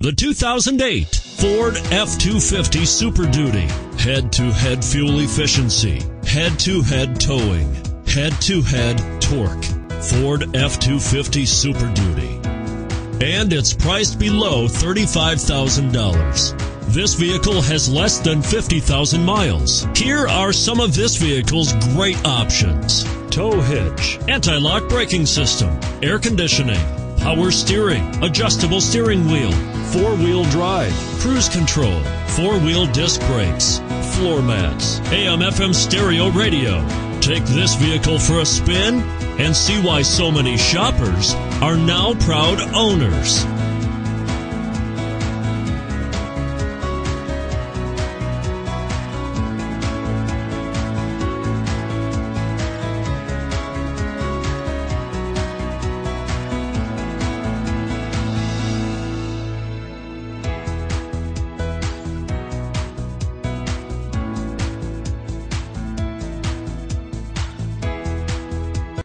The 2008 Ford F-250 Super Duty. Head-to-head fuel efficiency, head-to-head towing, head-to-head torque. Ford F-250 Super Duty. And it's priced below $35,000. This vehicle has less than 50,000 miles. Here are some of this vehicle's great options: tow hitch, anti-lock braking system, air conditioning, power steering, adjustable steering wheel, four-wheel drive, cruise control, four-wheel disc brakes, floor mats, AM/FM stereo radio. Take this vehicle for a spin and see why so many shoppers are now proud owners.